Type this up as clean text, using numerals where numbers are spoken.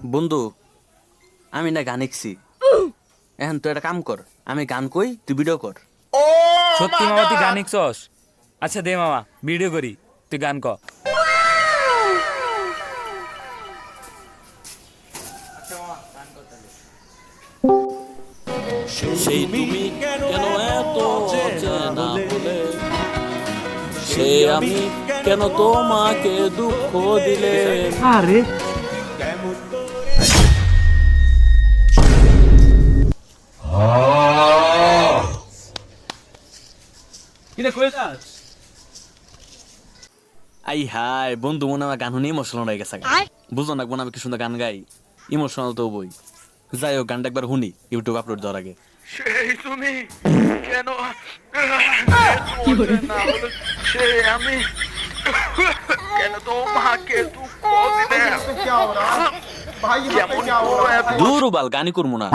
বন্ধু, আমি না গান শিখছি। এখন তুই একটা কাম কর, আমি গান কই, তুই ভিডিও কর। সত্যি মামা তুই গান শিখছস? আচ্ছা দে মামা ভিডিও করি, তুই গান ক। সেই তুমি কেন এত অচেনা হলে, সে আমি কেন তোমাকে দুঃখ দিলে। আরে আই হাই বন্ধু, মনে আমার গান শুনে ইমোশনাল হয়ে গেছে। বুঝো না বোন, আমি কি সুন্দর গান গাই, ইমোশনাল তো বই। যাই হোক, গানটা একবার শুনি ইউটিউব আপলোড দেওয়ার আগে। সেই তুমি কেন না হলে, সে আমি কেন তোমাকে দুঃখ দিলে। क्या हो रहा है भाई, यहाँ पे যেমন क्या हो করো रहा है? এত দূর বাল, গানই করবো না।